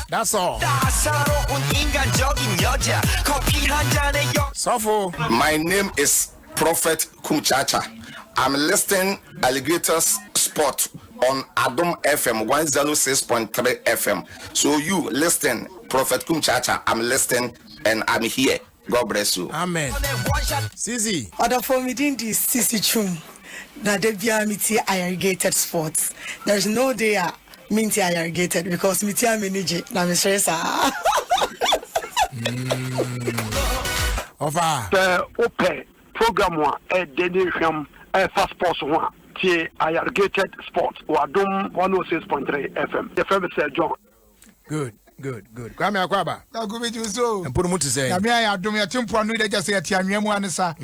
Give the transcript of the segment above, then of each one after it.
That's all. Sofo. My name is Prophet Kumchacha. I'm listening Alligators Sport on Adom FM 106.3 FM. So you listen, Prophet Kumchacha. I'm listening and I'm here. God bless you. Amen. Sisi. Other for me didn't this Sisi Chum. Na debia miti irrigated sports. There's no day minti irrigated because miti manage na me stress Over. The open program one denisham fast sports one tie irrigated sports Adom 106.3 FM. The FM is John. Good. Kwame Akwaba. Na go be so. And put him to say. Na me Adom ya tempo anu dey just say atianwem anisa.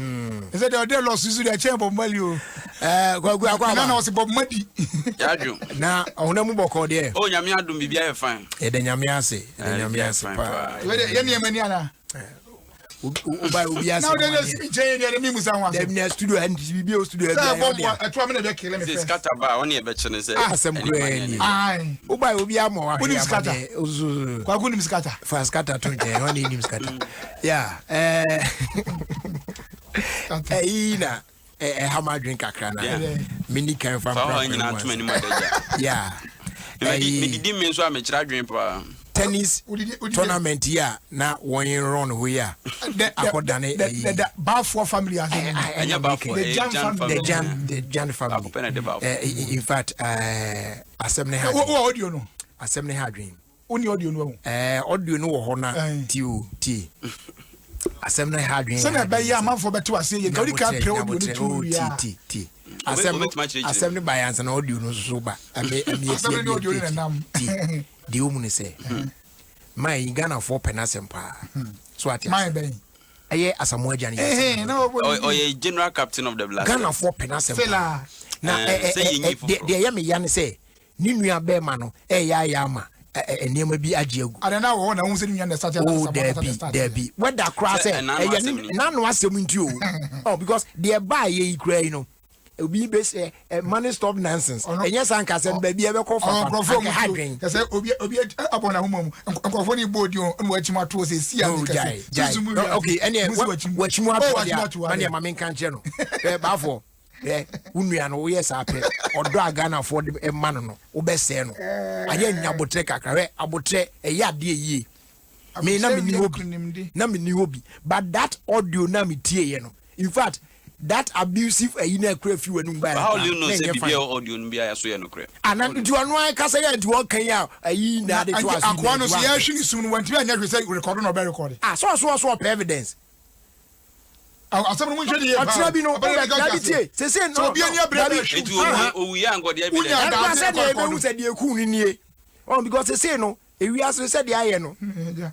He said they lost Suzu dey chamber Mali. Kwagu Akwaba. Na was Bob Madi. Yaju. Na onamu boko there. Oh nyame adom bibia e fine. E de nyame ase. Pa. Ye ne mani ana. Ubi ase. Now they just say they me musa wan. Dem na studio and BBO studio. Atwa me na dey kill me This scatter ba one e be chene say. Asem kwani. Ai. Ubi obi amo wa. Unim scatter. Kwagu nim scatter. For scatter to je, one nim scatter. Yeah. Ina hama drink akra na. Mini kan from. Yeah. Me did me so am chira dwen pa. Tennis tournament here na one run here. The Balfour family has the Jan family. In fact, assembly had. What audio no? Assembly had dream. Only audio no. Audio no hona T. Assembly had dream. So na be ya man for better say you can play audio T. Assembly by answer no audio no so ba. Assembly audio na nam. The woman say, my Ghana for Penasempa. So at my bay. Aye, as a more Johnny. Or a general captain of the black Ghana for Penasempa. Now, the Yami Yan say, Ninia Bearmano, yama, and near may be a jig. I don't know what I was in the Saturday. Oh, there be. What that cross none was coming to you. Oh, because they buy ye grano. Obi be say money stop nonsense. And yes, Uncle said, baby, ever call for hydrating. I said, Obi upon a woman, Uncle Fonny board you and watch my toes is see. Okay, and watch more and your mammy can't channel. Bafo, Unian, yes, I pay or drag Ghana for a man, Obeseno. I didn't aboteka, abotre a yard dear ye. May not be new, but that audio nami tea, in fact. That abusive crayfield and how do you know say be audio nbia so ye no kre and you are kasa ya nti won kan ya ayi na de to asu akwa no so ya hwini sum no wanti anya say record no be record so evidence asem no hwede ye ba bi no be say no obi anya brebe etu owu ya ngode ya bi na say dey be hu say dey ku ni nie because say no ewi aso say dey aye no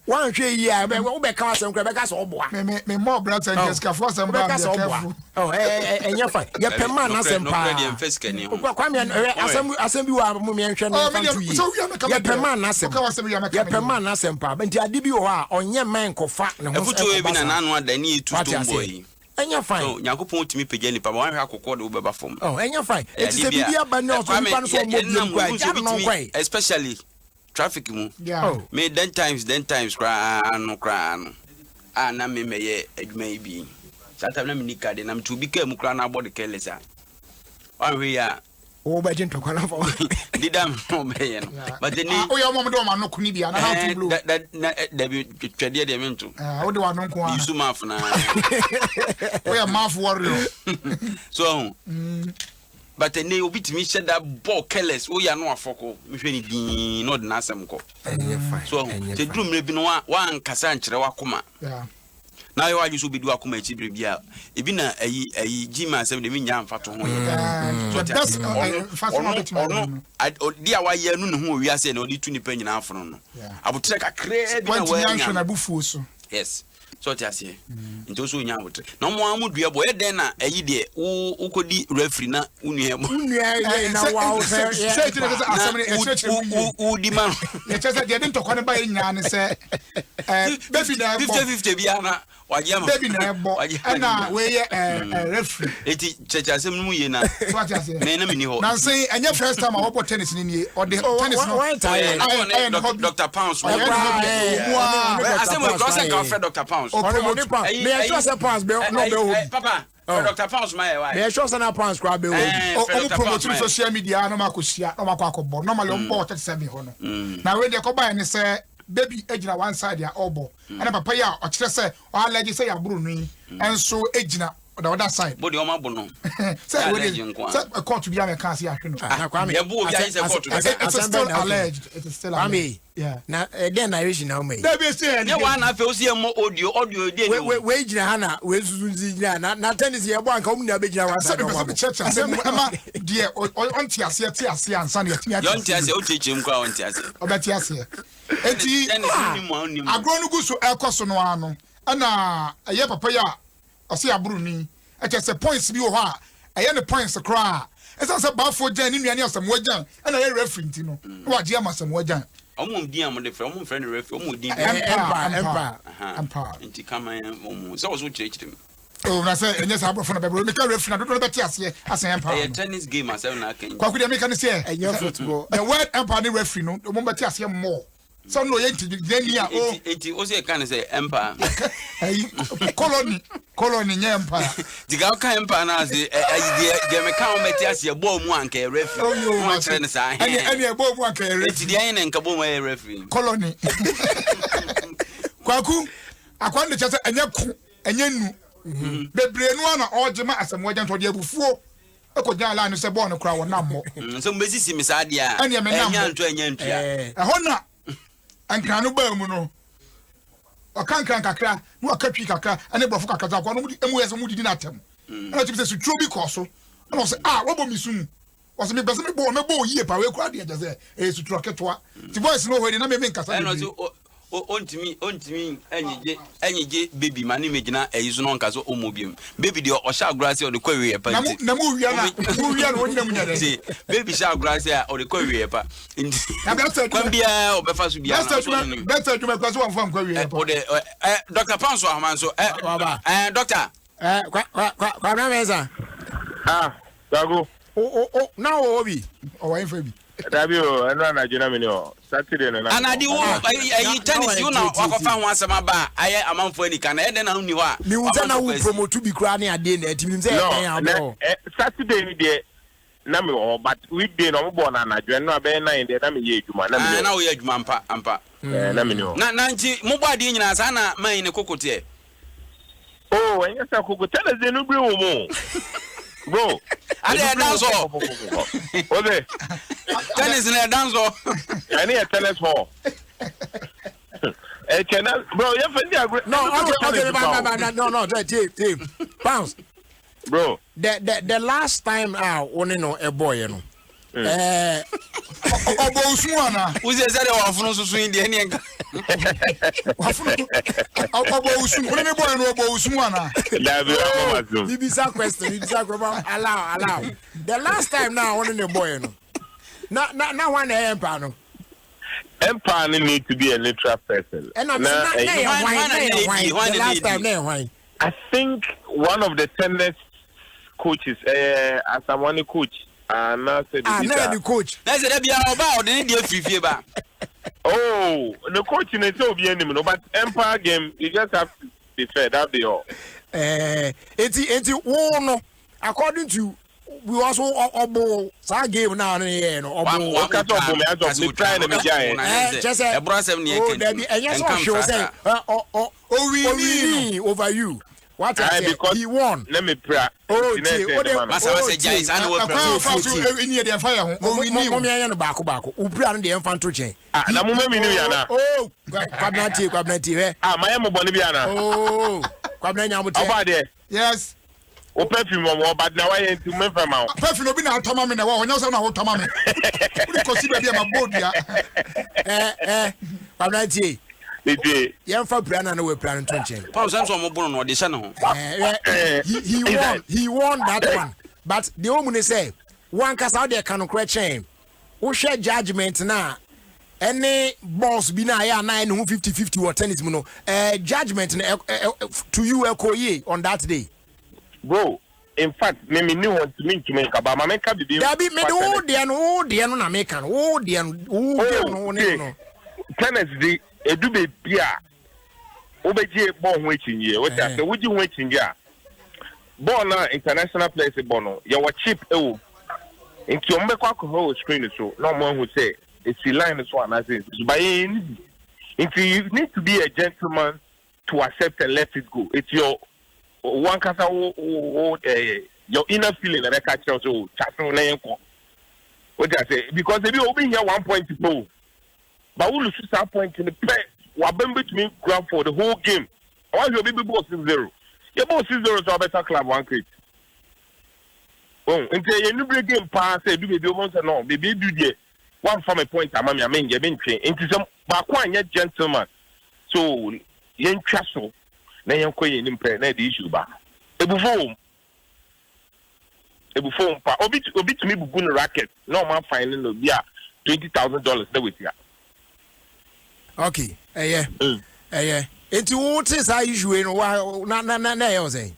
wan hwe yi a wo be ka asem kra be ka so oboa me more brother and just for some ba be careful enya fine ye pema na asem pa kwame asem bi wa mo me nhwe no fan tu yi ye pema na asem pa nti ade bi wo a onye man kofa ne ho efuto ebi na nanu ada ni etu tombo yi enya fine nyakopon utimi pege nipa ba wan hwe akokọ de wo beba fom enya fine eti se bi bia ba ne o so nipa no so mo bi kwa especially traffic mu me then times kra no na me meye adwuma bi sata na me nika de na me to bi ka mu kra na body careless a hwe ya o ba jin to kwa na fo didam no me no but then o ya mo do ma no kuni bia na to blue da bi twede de me nto o de wa no ko a yusu maf na o ya maf warrior so but then you beat me said that ball careless oh ya no afoko me hwe ni din no de na asem ko so te drum le bi no wa nkasa nkyere wakoma na yo aju so bi du akoma echi bia ebi na ayi jima asem de me nya mfato ho so that's dia wa ye nu ne ho wi ase na odi tu ni pa nyina afono no abotre kakre bi na wa nya na bufu so yes so ti ase nto so nya abotre na mo amudua boy den na ayi de wo kodi referee na unua na wa say ti na asem u di man e chese de den to kwa ne ba nya ne se be fi na 50-50 bia na baby na ebo na we referee eti chechasem no ye na what you say me na me ni ho na say enye first time I watch tennis ni nie or the tennis no Dr. Pounds asem we cross and call Dr. Pounds me sure say Pounds be no be ho papa Dr. Pounds my why me sure say na Pounds crowd be ho o promote social media no makosia no makọ normally o mbo 37 ho no na we dey ko buy ni say baby ejina one side ya obo and papa ya o kire say o allergy say ya buru nu enso ejina the other side body o mabo no say we say court bi am can say ahwe no na kwame e bu obi ayi say court it's still alleged it is still alleged yeah na then narration now me there be say ya wa na fe o see audio dey we jina ha na we suzu jina na tennis ye bo anka o mu na be jina wa side o church say ma die on ti ase ansa na yatimi ase yon ti ase o chechem kwa on ti ase o be ti ase eti agro no guso ekoso no ano ana ye papa ya o se aburu ni e che se points bi wo ha e ye ne points kra e se bafo jan ni nuane asem wajan ana ye referee ti no wa je amasem wajan omo di am de frɛ omo frɛ ne referee omo di empire nti kama omo so so chechim oh na say enye sa abro fo na be me ka referee na do be ti ase asen empire tennis game asem na kan kwaku de me kan say enye football the word empire ni referee no mo be ti ase more so no ye ntia o enti o se kan say empire colony nye empire diga ka empire na say de me kan o meti ase bo mu anka referee o kire ne sa any bo mu anka referee enti de ayen nka bo mu referee colony kwaku akwande chese enye nu bebre nu ana ojema asem wajan to de abufuo ekoja ala no se bo no kra wo nammo so mbesisi mi sa dia enya nto ehona ankanu ba mu no okankan kakra no akatwi kakra ane brofo kakra kwa no mu yese mu didi na atem ana tibi se sutro bi koso ana se wo bo mi sum wo se me bese me bo yie pa we kra de je se sutro ketwa ti boys no hodi na me nkasa ontimi enyije baby mani megina eyizo no nkaso omobiem baby de o sha agrasi o de kwawe ye pa na mu wia no wonyam nya de baby sha agrasi o de kwawe ye pa kwambia obefa so bia better to me kwaso wan fam kwawe ye pa o de Dr. Panso Ahmanso doctor kwa na meza dago na obi o wa infa bi Dabio, I know na jina me no. Saturday no na. Anadi wo ayi tennis you na wakofa ho asema ba aye amanfo ani kana e de na huni ho a. Mi unza na wo promote bi kra na ade na etimi nze e abo. Saturday ni de na me ho but weekday no mo bo na anadwe no abe 9 de na me ye adwuma na me. Na wo ye adwuma ampa. Na me no. Na nti mo bo ade nyina sa na man ne kokote. Oh, enya sa kokote na ze no bre wo mo. Bro, ale dance o. Ode. Tennis na dance o. Ani e tennis hall. Channel, bro, you find agree. No, okay, team. Bounce. Bro. The last time one no a boy, you know. Obo usmuana. Uze zere wa funu susu indi eni enka. Obo usmu, one me boy no obo usmuana. Bibisa question, allow. The last time now one the boy, you know. Now one empire no. Empire need to be a neutral person. And I'm last time I think one of the tennis coaches, as someone coach. No the coach. Let's say be about the India free ba. Oh, the coach in itself be any but empire game you just have to be fair that be all. It's according to we also obo sa game now no obo ka to obo me azo me try na me jai just say ebrasem ne ken there be enya so show say we over you. What I say he won. Let me pray. Oh, masa say jai sa na we pray. Ni dey fire ho. We ni mo me yan no baako. U pray an dey enfanto chen. Na mo me ni ya na. Oh, kwabnati he. My mo boni bia na. Oh, kwabna nya mo te. Oba there. Yes. O perfume mo but na why you me fa ma. Perfume obi na atoma me na wo nya so na wo toma me. We ko si bia ma bodia. Kwabnati. Dede. Yan fa brana na we plan to chen. Paul Samson mo bono no de hye ne ho. He won that one. But the woman say one kasa dey kan kra chen. Wo hwe judgment na any balls be na ya na 50-50 or tennis no judgment to you on that day. Bro, in fact, me knew what to mean to make about my make up the there be me no dear no na make no tennis the edu be bia obeje ball waiting here what that so would you waiting here ball na international players bono you were cheap into your make alcohol screen so no one who say it's the line so and as it by into you need to be a gentleman to accept and let it go. It's your one kasa your inner feeling that I catch also chat on what I say because if you open here 1 point to go but we lose that point in the play what been between ground for the whole game. I want your baby boss 6-0. Your boss 6-0 to a better club 1 crate. Oh, until you new game pass do baby once and no baby do there. One from a point I'm a main game into some back one yet gentleman. So yen castle na yen koye in play na the issue ba. Ebu phone pa obi to me bugu no racket. No man finding no be $20,000 there with ya. Okay. Yeah. Into what is our issue no na you say.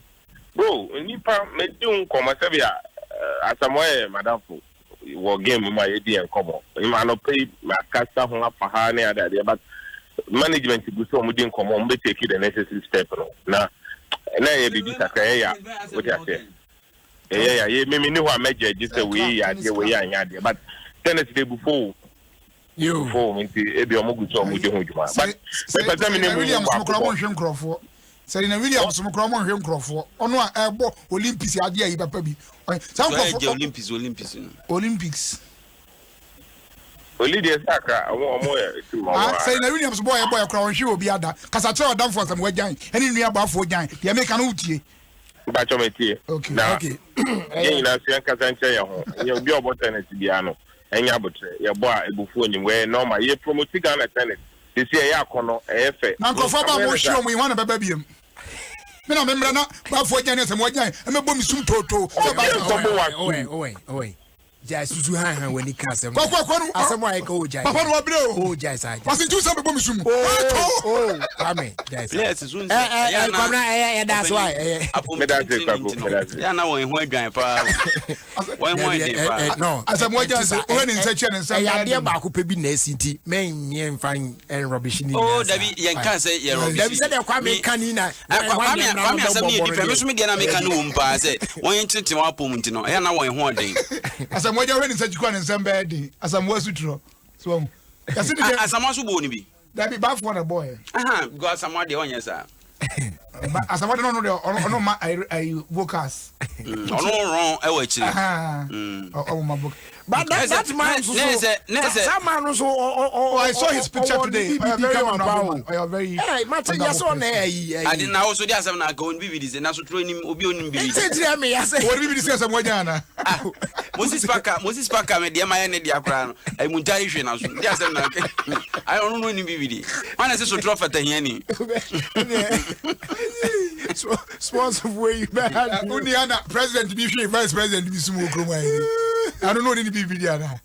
Bro, nipa me do come asabia asamoye madam for war game my idea and come on. I no pay my casta ho afa ha na ada but management go so mo dey come on be take the necessary step no. Na e bibi kakra ya what you say. Yeah, me ni ho meje just we ya dey we anya dey but tennis day before you for me e bi omo go so mo dey ho djuma but me pese me ni Williams mo kra mo hwe nkrofo Serena Williams mo kra mo hwe nkrofo ono a ebo Olympics ade ayi papa bi some nkrofo Olympics Olympics saka omo Serena Williams boy kra wo hwe obi ada kasa che odam for some wajan eni nua ba afo jan de make na utie ba chometie okay yen na se kasa nche ya ho ye obi obotennis bia no enya botre ye bo a ebufu onim we normal ye promote Ghana tennis this year ya kono efe na nkrofo ba mo hwe omo wan na baba biem me na memra na ba fo jan se mo jan e me bom sum toto se ba oi Jai susu han when he can say asemo ai ko jai papa no obre o jai sai was ntu se be bom sum amen jai sai yes susu kwamna that's why me da se kwako ya na won ho adwan pa won ho adwan no asemo jai se o ni nse che nse ya de ba ko pe bi na asinti men fan en rubbish ni oh dabi yen kan say ye rubbish dabi se de kwa me kan ni na kwame asem ni di fe so me de na me kan no mpa say won yen tete wa pom nti no ya na won ho den Moja when say jikwa nsamba edi asamwa sutro so yasidi asamwa so bo ni bi that be bad for the boy go asamwa de onya sa asamwa no ono ma I vocals ono ron e wa chire oh my book but that man so that man so I saw his picture today very hey matter yes on I didn't know so dey asam na go on bibidi say na so tro nim obi onim bibidi say me ya say what bibidi say asamwa jana Moses Parker me dia maye ne dia kra no ai muntari hwe na so dia asem na I don't know ni bibidi man say so tro fata hia ni sponsor where you bad Uniana president be vice president be sumo kroma I don't know any bibidi ana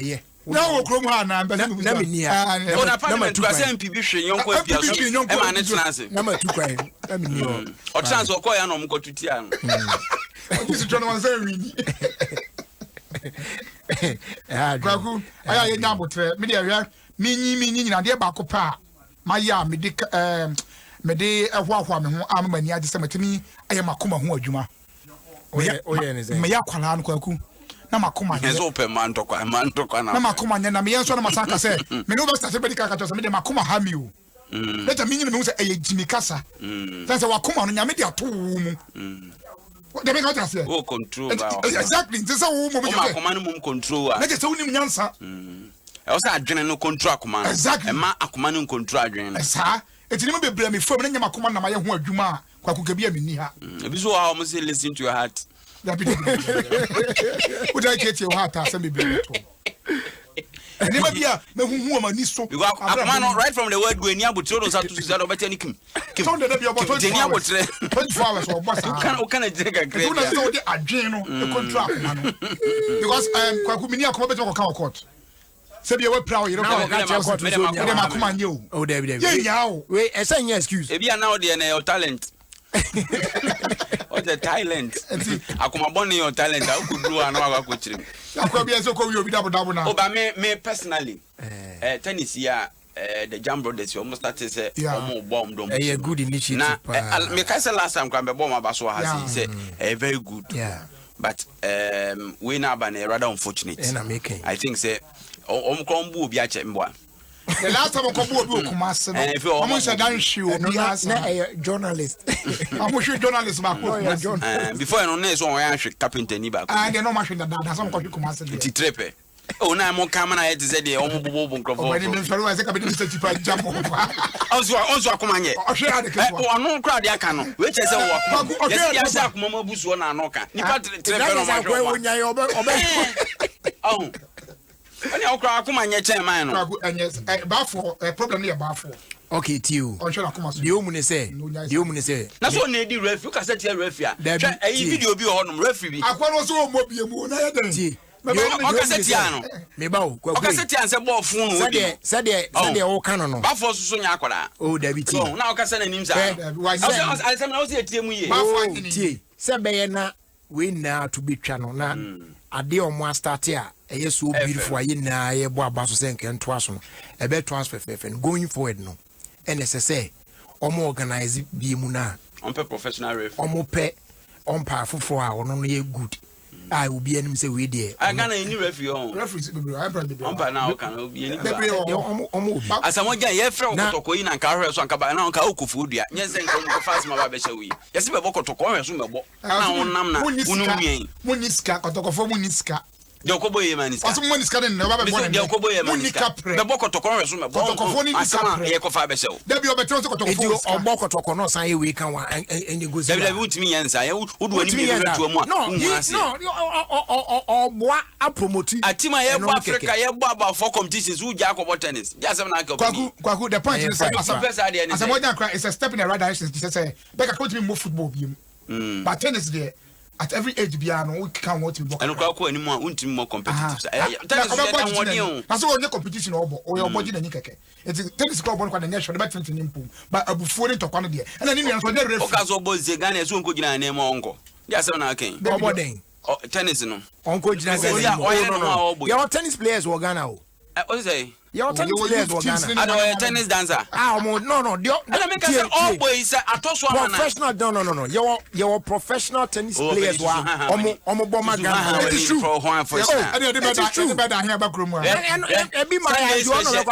yeah now kroma na na me nia o na parliament kwa say MP bi hwe yonko apia so e ma ne tenase na ma tu kwan na me nia o chance o ko ya no mko tutia no this is one say win kwaku aya ye nyabotre me dia hwa minyi na de ba ko pa ma ya me de ehwa me ho amani age se matini aye makoma ho adwuma oye ne say me ya kwala no kwaku na makoma ne so pe man tokwa na makoma na me yenso na masaka se me no be start be dika ka to se me de makoma ha mi o leta minyi me say eye jimi kasa say wakoma no nyame de ato wo mu de me ka say o control ba exactly this is wo mo be makoma no mum control na je say unim nyansa e o say adwene no control akoma no e ma akoma no control adwene no sa etini me bebre me fam na nyama akoma na ma ye ho adwuma kwakuka bi amini ha e bi so how mo say listen to your heart that be would I get your heart as me bebre to never be a me hu amani so akoma right from the word go eni abotro do sa to say do betani kim so de be about 24 hours 24 hours or boss o kana jire ka great you know so the adwene no the contract man because kwaku mini akoma be to ko court say be we proud you know Now, catch me court dem so akoma dem akoma nye o oh David yeah o we esa nya excuse e bia now dey na your talent what the talent akoma boni your talent I could do an hour ko chire akwa bia so ko wi obi dabo na oh but me personally tennis here the Jam Brothers almost started say omo bomb dom a good initiative na me ka say last time kwa be bomb abaso ha say very good but we na ba na rather unfortunate I think say omkombu obi ache mboa the last time okombu obi okumase no omo say dan shi obi as na journalist omo shi journalist ba ko before no na so on yan hwe carpenter ni ba ko and no ma hwe da some ko kumase ti trepe oh na mo kama na yet say dey omo bobo nkrofo o me fero say ka be Mr. Chipa jam onso akoma nye o hwe ade keso ono kra de aka no we che say wo akoma yes ya say akoma mabusu na anoka nipa trepe no ma hwe onya obe oh ani okra akoma nye chen man no ba for problem here ba for okay tio on hwe akoma so the omune say na so na di referee ka say tie referee a e video bi ho no referee bi akwa no so o mo bie mu na ye den Okasetiano. Mebao. Okasetian se bo fun no. Sade o kan no. Ba for so nya akwara. Oh David T. So na okasa na nim sa. I say na o se tie mu ye. Tie. Se be ye na we na to be twa no na ade o mo start a eye so beautiful aye na ye bo aba so se nke nto aso no. E be transfer fefen going forward no. NSSA omo organize bi mu na. On pe professional ref. Omo pe on pa fofo a ono no ye good. I will be any say we there. I can't any referee on. Referee be on pa now can be any. Asamoah Asamoah ye frɛ okotoko yi na nka hwɛ so nka ba na nka okufu dua. Nye se nka nko fast ma ba be hye wi. Ye se be bokotoko hwɛ so mebo. Na wonam na wonu mien. Muniska kotoko muniska. De okobo ye maniska. Aso muniska den na ba be de okobo ye maniska. Be bokotoko hwɛ so mebo. Kotoko ni niska ye ko fa be hye. Da bi obetro so kotoko fu. Obokotoko no san ye we kan wa any go see. Da bi utimi yensa ye wodu ani bi retu amu a. No boa a promote atima ye bo Africa ye bo about for competitions who ja ko tennis ja se na ka kwaku the point is Asamoah cry is a step in the right direction say Becca come to me more football bi but tennis there at every age bia no we can want to be and kwa ani mu a untimi more competitive tennis na so onye competition obo o your body na ni keke it tennis club one kwa na show bet 20 nimpo but abufuo ni tokwa no there and ni nso dey referee o ka so bo ze Ghana so nko gina na mo onko ja se na ken obo den tennis no onko gina Ghana your tennis players were Ghana o what say your tennis players were Ghana and tennis dancer no let me say all boys atoso professional no your professional tennis players were omo bomba Ghana it is true and better here back room and be my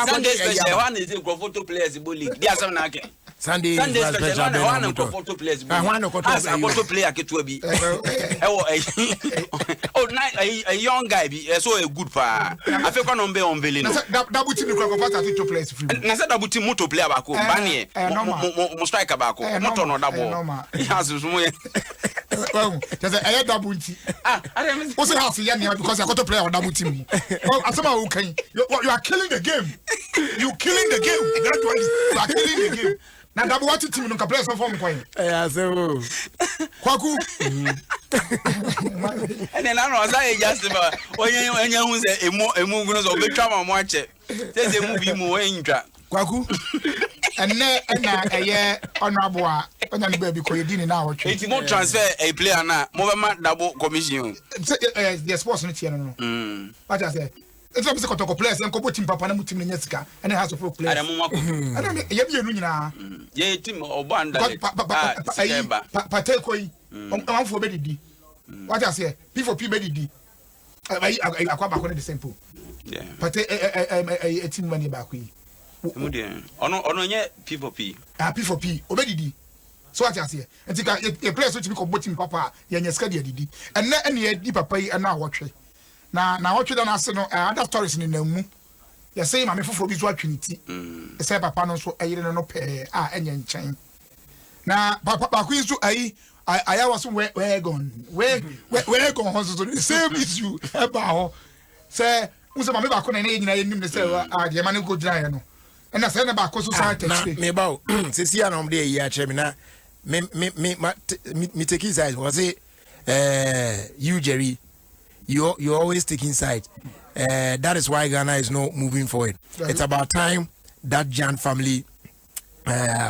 Sunday special one is the photo players league dia some na ken Sunday special one photo players photo player ketua bi a young guy bi so a good pa afekwa no be on veli no double team ko pata to players free na say double team moto player ba ko ba ne mo striker ba ko moto no double asu so mo ye just a double team o say half ya ne because I got to play on double team asama who can you are killing the game gradually you are killing the game na double what team no ka play some form coin so kwaku and then I know say just ba onye hu say emu gu no so betwa ma mo ache say emu bi mu wentwa kwaku enne na eye honorable a onya ne ba bi ko yedi ni na awotwe it mo transfer a player na mo be ma double commission the sports no tie no what I say it's not because of players and couple team papa na mutim na sika and has of players ada mo mako and ye bi enu nyina ye team obanda pate koi on for be didi what I say P4P be didi akwa ba ko the same pool yeah pate a team money ba ko yi mu de ono nye P4P P4P obedidi so what I say entika a players so team ko team papa ye nya sika de didi and na ene di papa yi na awotwe na what you don't ask no other stories in the mu you say mama fofo bi so atwiniti e say papa no so ayire no pe enya nchen na papa ku so ayi aya was where gone so the same issue eba ho say unse mama ba ko na nyina yenim ne say de mama go dira ye no and na say na ba ko so say text me ba se sia na omde yi a che me na me take inside was say you Jerry you always take inside That is why Ghana is not moving forward. It's about time that Jan family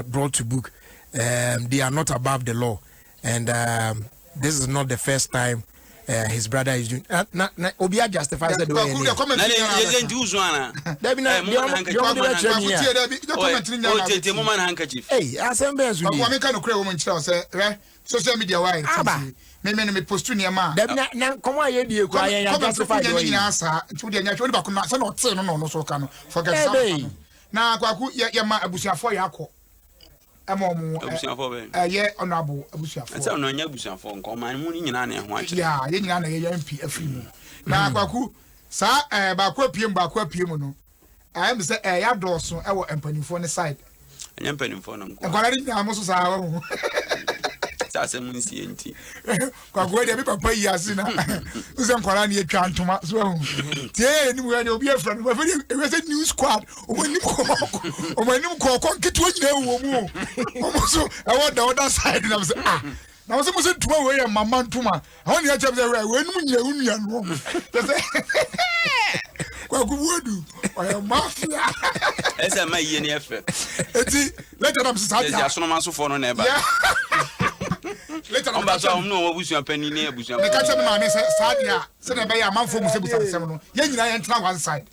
brought to book. They are not above the law, and this is not the first time his brother is doing. Obia justifies the way. Hey, I said, social media why? Me post near ma. Come on, you justify the way. Answer to the natural back. No, so can forget something. Now, Kwaku, Yama Abusia for Yako. Yeah, honorable Abusia. That's on your Abusia phone call my money in an watch. Yeah, MP a free. Now, Kwaku, sir, Baquapium, I am the air doors, our empany for the side. An empany for them. I'm also that's a municipality. Kwaku, the papa Yasina, who's on Korani Chantoma. So, yeah, you'll be a friend. It was a new squad. When you call, get what you also, I want the other side. And I was, I was supposed to away my man to my only a job there when you are wrong. Kwaku, I am mafia. As I may any effort. Let them start. There's no master for no neighbor. Later, I'm no Busia penny near Busia. The catcher man is Sadia, send a bay a man for Musabu. Yen, I enter one side.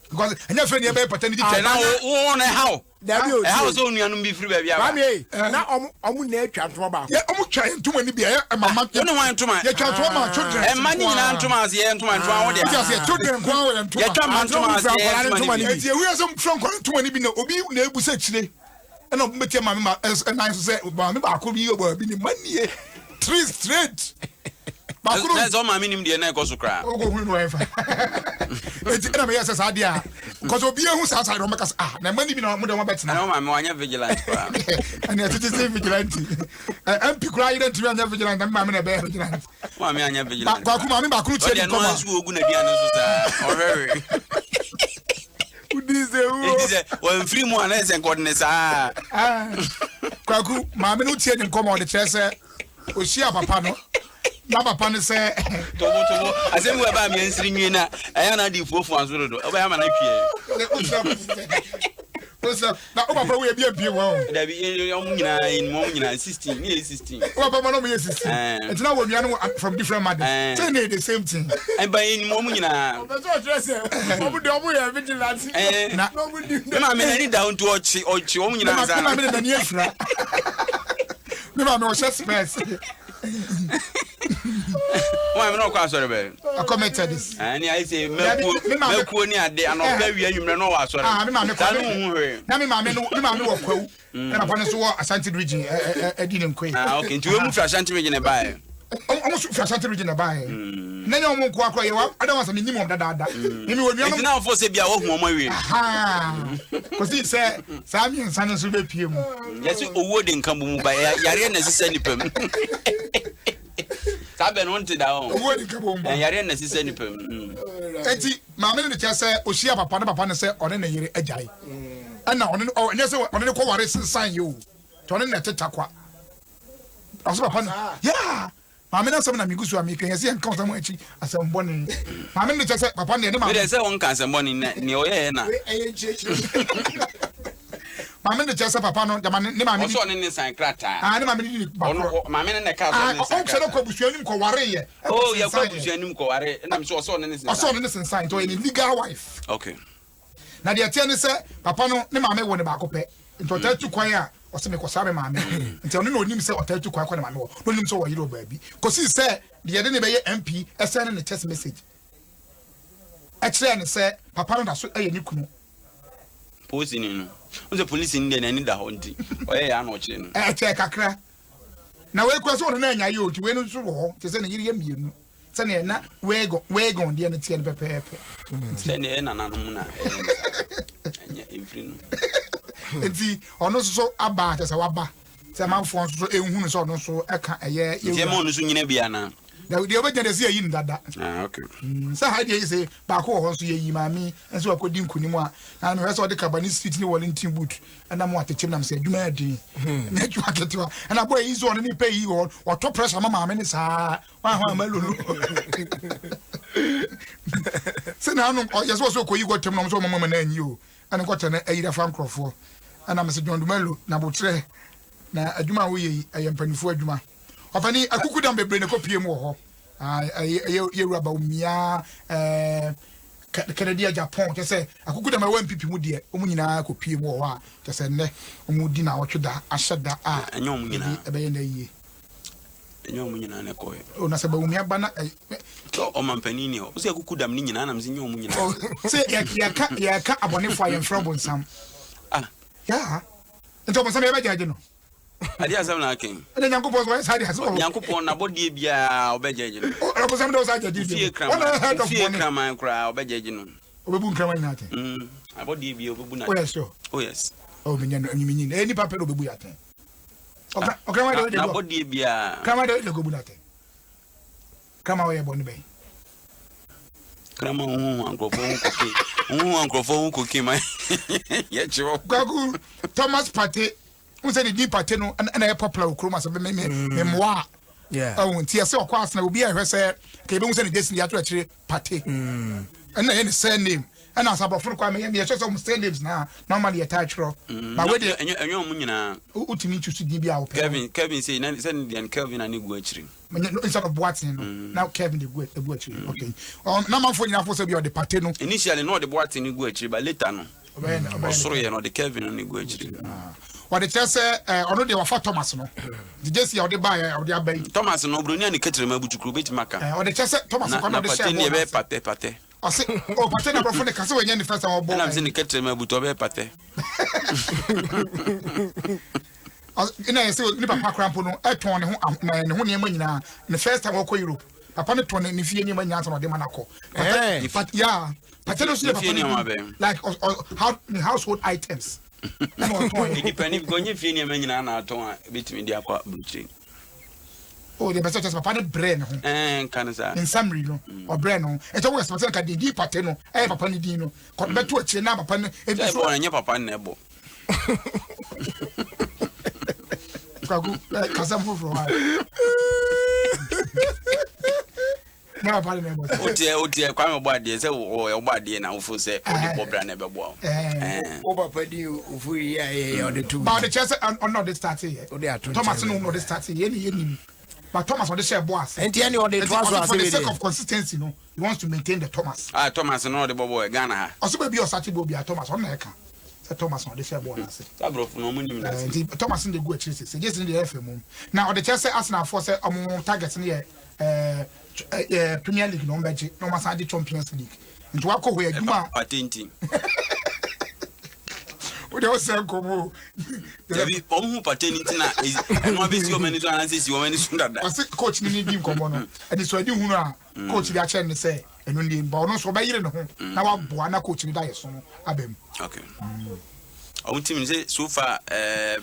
Because I never near pretending to own a how. A house only and be free. Now, I'm nature trouble. Yeah, I'm trying to many beer and my mother. No one to my children and money and Thomas, yeah, and to my children grow and to we are some trunk to many be no obi neighbors actually. And I'm making my mama as a nice say, I could be over being money. 3 straight. That's all my minimum, the neck also cry. Oh, it's enemy as idea. Because of you who's outside of us. The money be no more than better. I know my money vigilante. And it is vigilante. And people cry to be vigilant and mamma bear vigilant. Mammy, I never vigilant. Mamma, who going to be an or very. Well, 3 more less and goodness. Kwaku, Mamma, no tear and come on the chest. We see a papa. Papa Pan say, I said, we're about me and singing. I am not the 4th ones. I am now, Papa, we be a beer. There be in Momina 16. Papa, no, 16. It's now we are from different mothers. Say the same thing. And by in Momina, I mean, down to watch or Chomina. No, no, just best. I'm not quite sorry. I commented this. And I say, Melponi at the and very you know what. And upon us, a Santi region, a didn't quit. Okay, to move to Santi region a buy. Almost for Santi region a buy. Then you won't walk away. I don't want a minimum that. You now for Sabia of Mommy. Because he said, Sammy and San will be PM. Yes, you wouldn't come by Yarian necessarily. Taben wanted down. And Yarian necessarily. Mamma, the chest said, Oshia Papa said, on a year a jay. And now, on the co sign you. Turning at the Takwa. Yeah. Mamma, that's something I'm going to make. I see and come somewhere as I'm born. Mamma, the chest said, Papa, there's one cancer money near Mamma, the chest of Papa, no, the man, the man in the sign crater. I am in the castle. Oh, you're going and I'm so son in this sign to a legal wife. Okay. Now, the attorney said, Papa, no, the mamma won a back up into a to choir or some sorry, mamma. Until no one say or tell to choir, no one saw you, baby. Because he said, the other MP is sending a test message. Actually, and said, Papa, that's what I knew. Posting in the police in the end, the hunting. Oh, yeah, I'm watching. Check a crack. Now, we're cross on an area to win to send a year. Send a na, we're going the end of the Send in an animal. And see, or no so about as a wabba. Some of us so a woman so no so a year. You're on the Biana. Now the other day see yin dada. Ah okay. So how do you say back ho so ye mami and so akodi nkuni mu a na me so de kabani street ni Wellington boot and am what chem nam say adwuma adin. Na adwuma ketewa. And aboy yi so on ni pay yi or top pressure mama me ni sa wa ho amalulu. Se na no yes so ko yi go tem no so mama na anyi o. And got an aida fan crofo. And I'm Mr. John Dumelo na botre na adwuma wo yi ayempanifo adwuma. Afani akuku dam bebre ne kopie mu ho. Ye raba umia Canada Japan just say akuku dam wan pipi mu de omu nyina kopie mu ho a just say ne omu di na wotweda ahyeda a enyo omu nyina ebe ye na yie enyo omu nyina ne koye o na se ba umia bana o mampani ni o se akuku dam ni nyina na mzi enyo omu nyina se ya ka abonefo ayen frabo nsam ya nto mo sam ye ba jaje no adi asam na ken ene nyankopon so sa adi asam nyankopon na bodie bia obejeje no o sam do sa jaje fie krama kra obejeje no obebu krama ina ate abodie bia obebu na oh yes sure oh yes oh me nyinyi eni papa do obebu ate o krama do na bodie bia krama do le gobu ate krama we boni be krama ankrofo koki mai ye chiwo gagu Thomas Pate who said the party no and I popular ukroma so me moi yeah oh ntia se okwas na obi ahwe se ke be mu se ne desi ya to akire party and na any surname and as abofo kwa me ye so some names na normally attach ro but we dey enyo mu nyina utimi chusu di bia wo Kevin say na say Indian Kevin ani gu akire instead of Boateng no now Kevin dey gu akire okay na man fo nyina fo se bi o the party no initially no the Boateng gu akire but later no osoro ye no the Kevin ani gu akire what it just ono de wafa Thomas no the just ya o de buy o de abai Thomas no broni ani ketere mabutukuru beti maka o de just Thomas ko no de share na be pate o se o pate na brofo de kase we nya ni first one bo na mse ni ketere mabuto be pate ina yese ni papa krampo no eton ne ho ne ho ne nyina the first time ko Europe papa ne ton ne fie ne nyina so no de manako but yeah pate no so papa like household items depending gonye fie ni nyina na aton betimi dia kwa butri oh the best just papa ne brain ho kan sa in summary no or brain no e to we papa ka di pate no papa ne di no ko beto akire na papa ne e so anya papa ne bo kagu kasam foforo ha na papa ne bo otie kwa me bo ade se o bo ade na ofo se o de bobra na be bo o papa di ofu ya o de tu ba de chese on not the start here Thomas no the start here ni but Thomas on the share boss enti any on the transfer for the sake of consistency no he wants to maintain the Thomas Thomas no the bobo Ghana ha also be o sati bo bia Thomas on na eka say Thomas on the share boss sabro no mo nim na Thomas in the go chase say just in the FM now the chese Arsenal for say target ne Premier League no mbeji no masadi Champions League nti wako ho adwuma patenti o de o se komo David omu patenti na no abesi o mani so anase si o mani so dada o se coach ni di komo no edi so adi hunu a coach bi a che ne say enu ndi ba ono so ba yire ne ho na wa boa na coach ni da yeso no abem okay our team say so far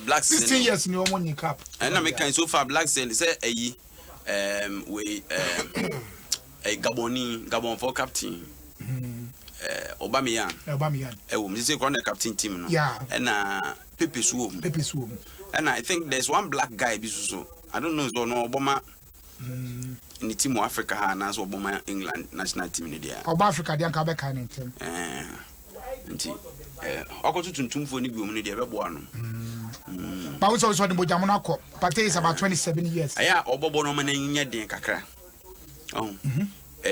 Blacks 16 years ni o mo ni cap na me kan so far Blacks say eyi we Gabon for captain Obamian we say corner captain team no and Pepe Suom and I think there's one black guy so I don't know so no Obama in the team of Africa and as Obama England national team in there Oba Africa dey ka be kan team nti akoto tuntum fo ni bi omni dey be boa no ba wo so the bojamo na ko Pate is about 27 years aya obobo no man nya den kakra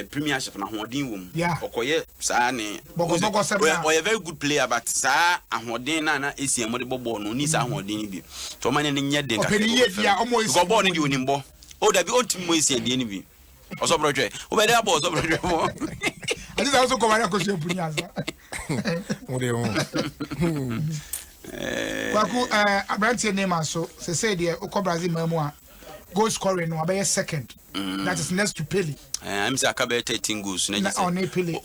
premiership na hoden wom okoye saa ne oye very good player but saa ahoden na esiam de bobo no ni saa ahoden bi to man ne nya den kakra go ball ni di onimbo o da bi o tim mo esiam de ni bi oso project o be dey abo oso project mo I just also come and go share punyaza Kwaku Abrantie name aso say dey o Brazil mamu a goal scoring no abey second that is next to Pele I'm say akabe 13 goals na just on Pele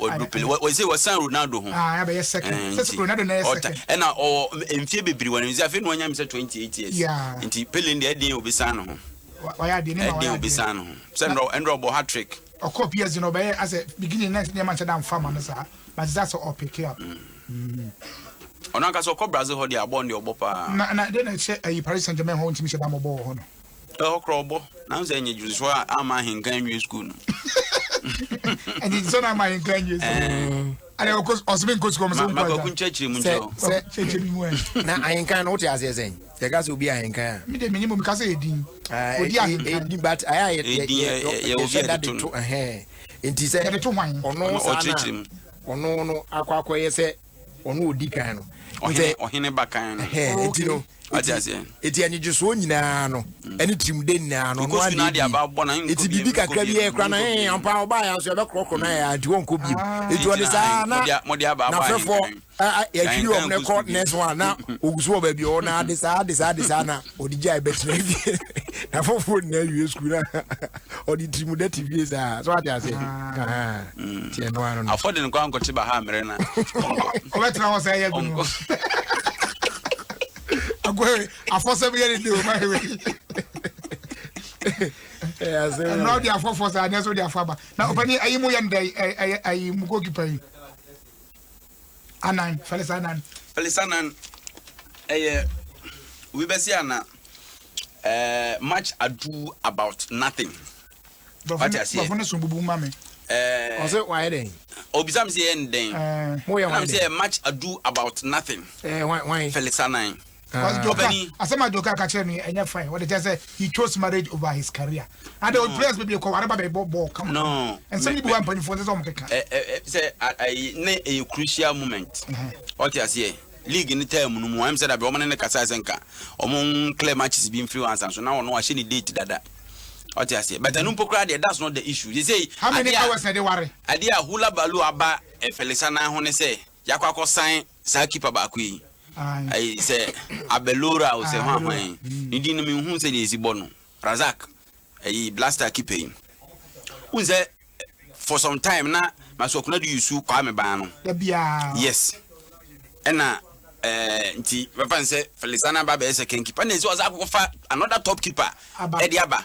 we say was Ronaldo ho abey second say Ronaldo na second and o emfie bebiri won say afi no anya me say 28 years nti Pele dey dey obisa no ho why did not be son? Send Endro hat trick. Or copy as you know, as a beginning next year, much than farmer, but that's all pick up. On Uncle so Brazil, hold your bond your bopa. And I didn't say a Paris Saint Germain home to Mr. Bambo. Oh, Crobo. Now saying you just why am I in Grand School? And it's on my Grand and of course, Osman goes from Church. Now I ain't kind of as you're saying. The guys will be I ain't kind. The minimum because I didn't. But I said that to her. It is a to wine or no, Aqua say, or no, Dicano. Or Hinnebacan. It's any just one now, any team then now, no idea about one. It's a big career, crying, and power by us, you have a crocodile, and you won't could be. It was you on the court next one now, who's over the owner, this Anna, or the Jai Betty. I for food near you, school, or the Trimudeti visa. So I say, I didn't go and go to Bahamarina. What I was saying, I for 7 years do my way. Yes, and now they are for I never their father. Now, Penny, I am one day, I am go to pay. Anan, Felisanan, we Bessiana, much ado about nothing. What I say, mammy. Was it why then? Obisam say ending. I'm saying much ado about nothing. Why, Felisanan. As my joker catch me and you're fine. What it say, he chose marriage over his career. And the players will be called whatever ball come. No, and some people want money for this on say a crucial moment. What I say, league in the term, no, I'm said a woman in the Casazenka. Among clear matches being freelance, so now no, I shouldn't date that. What I say, but the Numpocradia, that's not the issue. They say, how many hours they worry? Idea hula balu aba a Felisana Hone say, Yakako sign, Sakipa Bakui. I say Abelora or say Hamay. You didn't mean who said is Bono. Razak, a blaster keeping. Who said for some time now, my so could you sue Kwame Bano? Yes. And now, Revan said Felisana Baba is a king keeper, and it was another top keeper, Ediaba.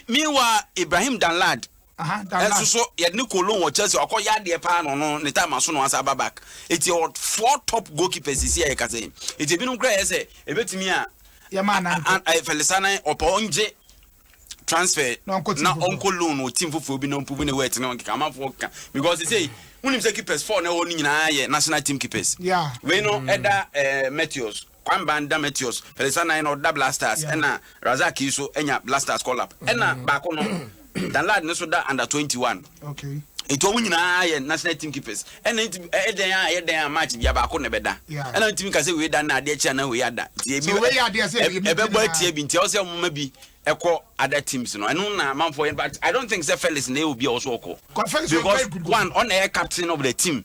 Meanwhile, Ibrahim Danlad. And so yet Nicolo or Chelsea or Koya de Pano no the time as soon as back. It's your 4 top goalkeepers this year, Kazay. It's a bit crazy, a bit me, Yaman and Felisana or Ponje transfer now Uncle Loan or Team for being on Pubin away to come up for because they say when you say keepers 4 no only national team keepers. Yeah, we know Edda Meteors. Kwambanda Meteors, Felisana or Da Blasters, and Razaki so Enya Blasters call up. And back on. The lad no that under 21. Okay. It told me national team keepers. And then match Yabako Nebeda. And I think I say we done na dear channel we had that. So we are there say maybe echo other teams no. I know na man for but I don't think say Felix will be also because one on air captain of the team.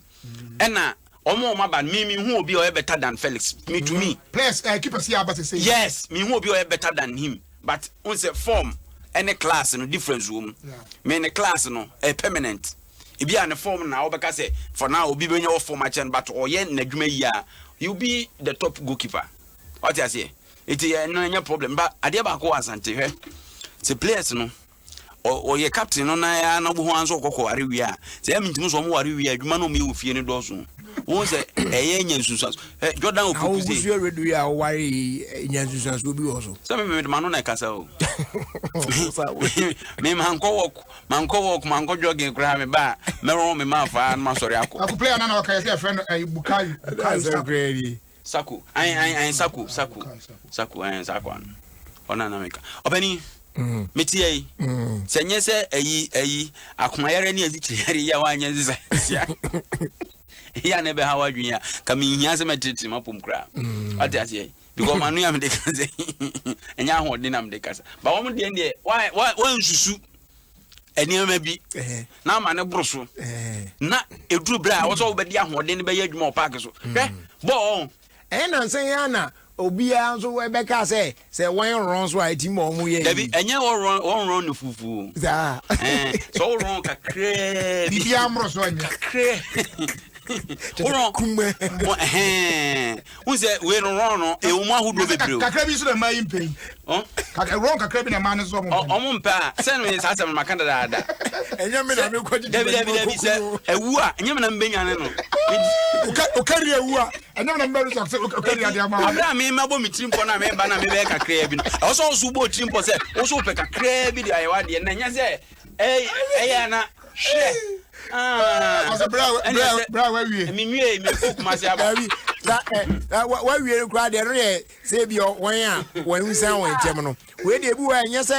And na omo maba me who will be better than Felix. Me to me. Players keepers here but say yes, me who will be better than him. But on say form any class in a different room. Me in a class no a permanent. If you are in a form now, because for now will be when you're for match and but or yen Nedmeya, you'll be the top goalkeeper. What I say? It is no problem. But I never go as anti her. The players no or your captain on I no one so go area. They mean to some worry we are man me with any dozen. Won't say a yen susans. Jordan will be already are worry in Susans will be also. Some of the man on a castle. Me manco walk, manco jogging, grab me back, Meron me mouth and Masoriaco. I could play another friend a Bukai. Saku, I Saku, I am Sakuan. Onanamica. Openi. Metier, Senya say a acquire any as ya never how I dream. Coming here, some him up crab. What does he? Because my name is and ya hold dinam de casa. But one day, why you shoot? And you may be now, man, a brosso. Not a true bra, was over the young one, then by more packers. Bon, and I'm saying, Anna. Obia so Rebecca say one runs right him on we and you run the fufu so wrong bibia amro so anya Who said we don't run a woman who do the blue? Kakabi so my impay. Oh, wrong Kakabi and man is on Ompa. Send me as I'm my candidate. And Yamin, David said, a woo, and Yaman Benyan. Okay, and never members of I mean, my woman, Trimpona, Banana, Craving. Also, Subo Trimpo said, also pick a crabby, I want the and say, hey, Anna, share. As a brow, I mean, me, myself. Why we cry the ray, save your way when we sound in Temino. Where the boy and yes,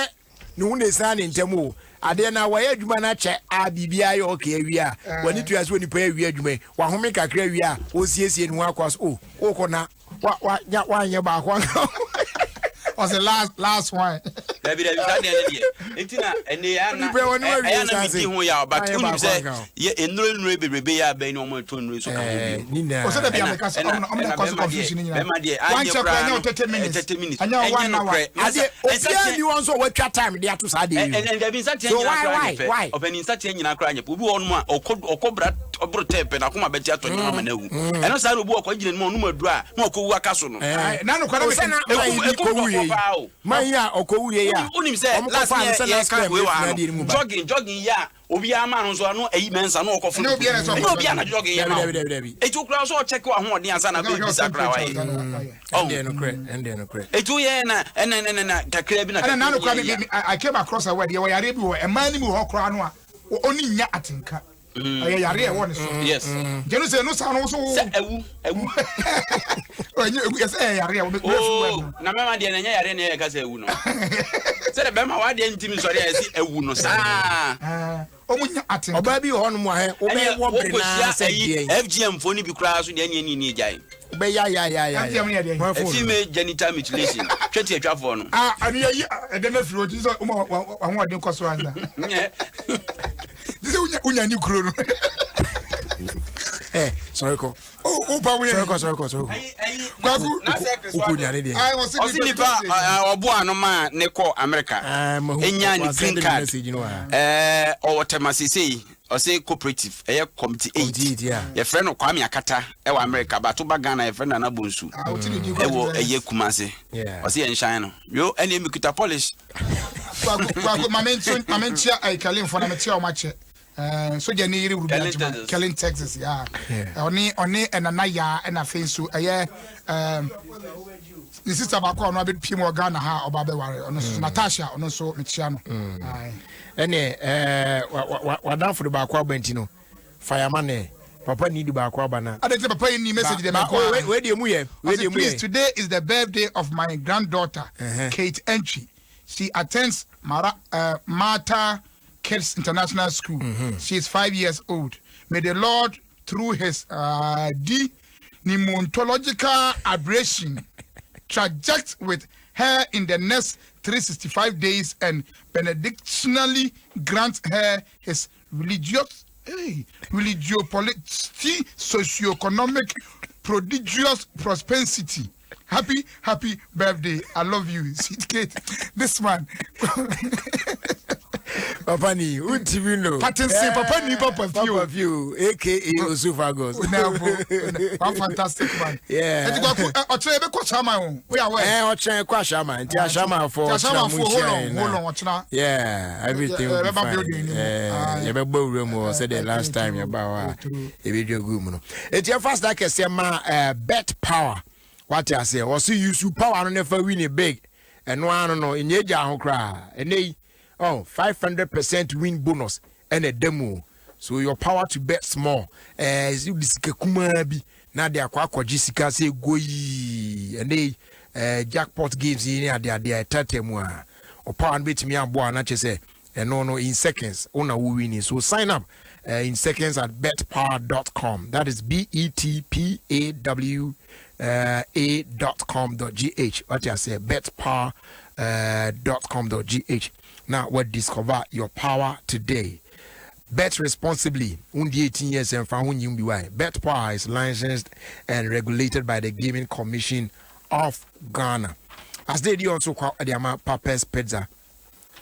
no, they stand in Temu. I didn't know where you manage BBI okay. We are when it was when you pay we may. One who make a career, OCS in one course. Oh, Okona, what one year back one was the last one. And they are not who you are, but you say, yeah, in no baby, I be no more to news. Also, the and now 1 hour. You also what time they are to Sadi. And there is such why? Opening such a crying, who won one or cobra or brotep and Akuma Betia to Yamano. And also, I will walk on more dry, more cool Castle. None of Maya or Kouya. Only said last time we were jogging, yeah. Obia man so no amen and no coffee. No be na jogging. E to cross or check what one answer na be sakra why. Oh, no credit. E to ye na kakra bi na. And now I came across a word here where a man who okra no a oni nya atinka. Yare won so. Yes. Jenu say no sound also. Ewu. Yes, yare we na mama de na yare na e ka say ewu no. Say the bema wa de ntimi sori e si ewu no sa. Omunya atin. Oba bi ho no mo he, obe wo bre na say die. FGM fo ni bi kura so de ni jai. Obe ya. FGM ne de. Female genital mutilation. Tweti atwa fo no. Ani yi e de na firo ti so o mo ho de nkoso anza. This is unya ni kuro no. Sorry ko. Oh, we sorry. Kwaku. Ukunya ne de. I was in obo anoma ne ko America. Enya ni green card. O temasisi o say cooperative committee 8. Your friend Kwame Akata e wa America but to Ghana your friend na bonsu. E wo Kumase. O say enshine no. Yo ene mi kuta polish. Kwaku mamentia I calling for na metia o mache. So jani yiri Ruby Kelly Texas oni and anaya and a fensu this is about no bit pimo Ghana ha oba be ware ono Natasha ono so mechiano ene wadan for the bakwa bantino fireman papa need bakwa bana adete papa ni message dem we dey mu ye please today is the birthday of my granddaughter Kate Entry. She attends Martha Kids International School. She is 5 years old. May the Lord, through his pneumological aberration, traject with her in the next 365 days and benedictionally grant her his religiopolity, socioeconomic, prodigious prosperity. Happy birthday. I love you, sweet Kate. This man. Papa ni unti no patency papa view aka Osufagos one fantastic man oche be ko chama o we are oche kwa chama nti chama for hold on everything you be room o say the last time you ba e be jogu mu no enti first that kese ma bet power what you say o see use power no never win a big eno ano no enyeja ho kra enei 500% win bonus and a demo. So your power to bet small. You bisika kuma bi na de akwa jisika say go yi and they jackpot games in there tatem or power bet me abo na che say no in seconds una will win. So sign up in seconds at betpower.com. That is betpawa.com.gh. What I say betpower.com.gh. Now, what discover your power today? Bet responsibly. Undi 18 years and found you be why. Bet Power is licensed and regulated by the Gaming Commission of Ghana. As they do also call the Papa's Pizza.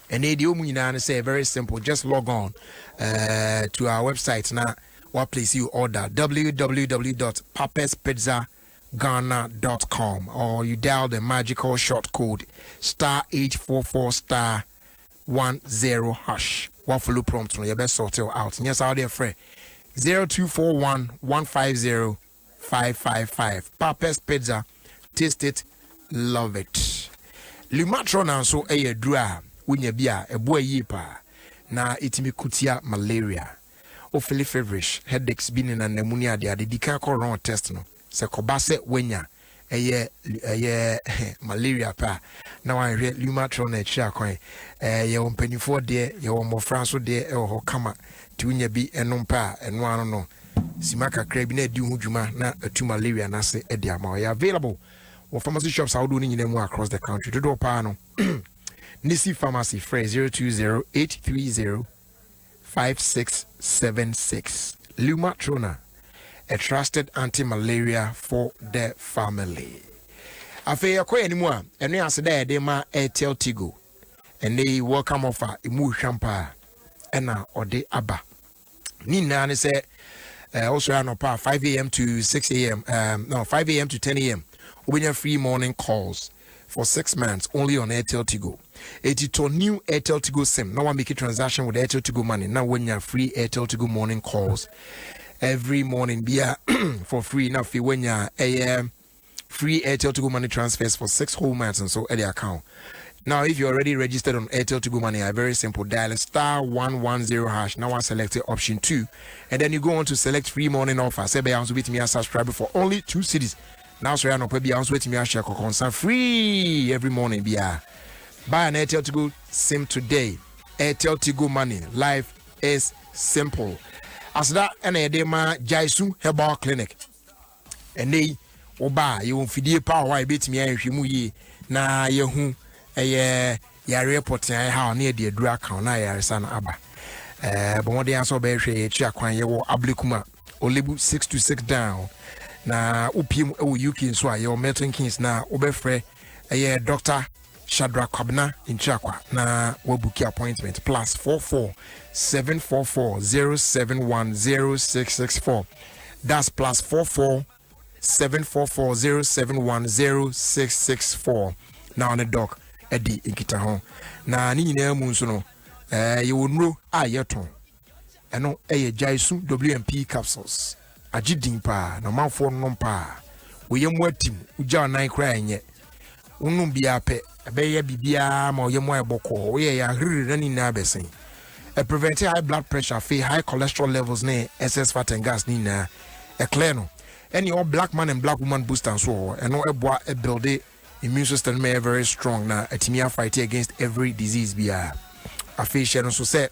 And they do say very simple. Just log on to our website now. what place you order www.papaspizzaghana.com, or you dial the magical short code *844*10#. What follow prompt on your best sort out. Yes, out there, friend. 0241 150 555. Papa's Pizza. Taste it, love it. Lumatron and so a dra when you be a boy yipa. Na itimi kutia malaria. Ofili feverish, headaches, being in and pneumonia, they can't call wrong test no. Se kobase wenya a malaria pa. Now I read Lumatron at Shacoin. Your penny for dear, your more France dear or kama to win be and numpa and one no. Simaka crabine do hujuma na to malaria nase ediama. Available. Or pharmacy shops are doing them across the country. To do pano. Nisi Pharmacy, phrase 020-830-5676. Lumatrona, a trusted anti-malaria for the family. After a quay anymore, and they answer there, they ma Airtel Tigo, and they welcome offer imu shampa, and now or they abba. Nina and say also on 5 a.m. to 6 a.m. 5 a.m. to 10 a.m. We have free morning calls for 6 months only on Airtel Tigo. It's a new Airtel Tigo SIM. Now I make a transaction with Airtel Tigo money. Now when you have free Airtel Tigo morning calls every morning, be for free. Now if you when you a free Airtel Tigo money transfers for 6 whole months and so at the account. Now if you're already registered on Airtel Tigo money, very simple. Dial *110#. Now I select option 2, and then you go on to select free morning offer. Say be with me as subscriber for only 2 cities. Now so I know be with me as share concern free every morning. Be buy an Airtel Tigo SIM today. Airtel Tigo money. Life is simple. As that and a dema Jaisu Herbal Clinic. And they oba you won't feed power why bit me and you na yehu a report how near the drug count na son abba. But one day I saw be Chiakwan Yawo Ablikuma Olibu 626 down. Na upim UK so your Milton Kings na obefre a Dr. Shadrach Kwabena in Chakwa na wabuki appointment plus 44-744-071-0664. That's plus 44-744-071-0664. Now on the doc Eddie Ikita home. Na ni nyina mu nso no you will know ayeton. Eno Jaisu WMP capsules. Ajidin pa na manfo no pa. We yem watim uja nan kra enye. Unum bia pe ebeye bibia ma oyemo eboko we ya hiri ni na besin. E prevent high blood pressure, high cholesterol levels, excess fat and gas ni na. E clear no. Any all black man and black woman boost and so and no eboa e build immune system may very strong na etimia fight against every disease bia. Afi share no so say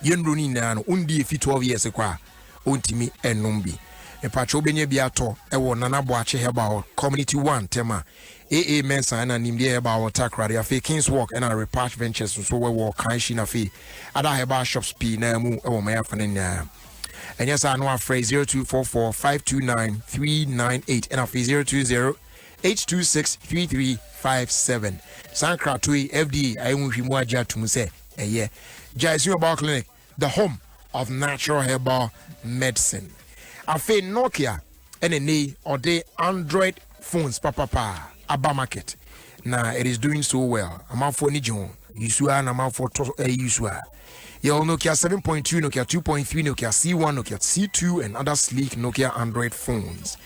yenru ni na no undi fi 12 years kwa ontimi enumbi. E pacho benye biato ewo nana boache heba community 1 tema AA mensa na nimde heba o takrade afi Kings Walk and a Repatch Ventures so we wo kan shi na fi ada heba shops p na mu ewo ma yafa na. And yes I know a phrase 0244-529-398 and afi 020-826-3357 Sankra Tui FD ayu hwimu aja tum se eye Jaisu Herbal Clinic, the home of natural herbal medicine. Afe Nokia NNA or the Android phones papa Abba market. Now it is doing so well. Amount for Nijon, Yusua and amount for Yusua. Your Nokia 7.2, Nokia 2.3, Nokia C1, Nokia C2, and other sleek Nokia Android phones.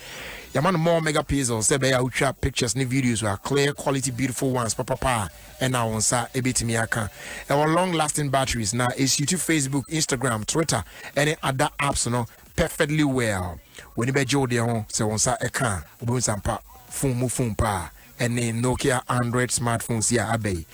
Yaman more megapixels, Sebe Ultra pictures and videos were clear, quality, beautiful ones, papa, and now on sa ebitimiaka. Our long lasting batteries now is YouTube, Facebook, Instagram, Twitter, any other apps, no, perfectly well. When you be Joe Deon, so on sa eka, Ubunsampa, phone pa, and then Nokia Android smartphones here abe.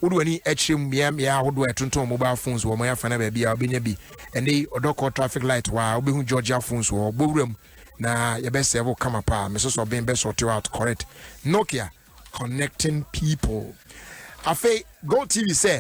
Udu any HM ya would wear tunto mobile phones or my fan baby or binyabi, and they odoko traffic light while Obu Georgia phones or Burum. Na your best ever come up, Mrs. or being best or two out correct. Nokia connecting people. Afe Go TV say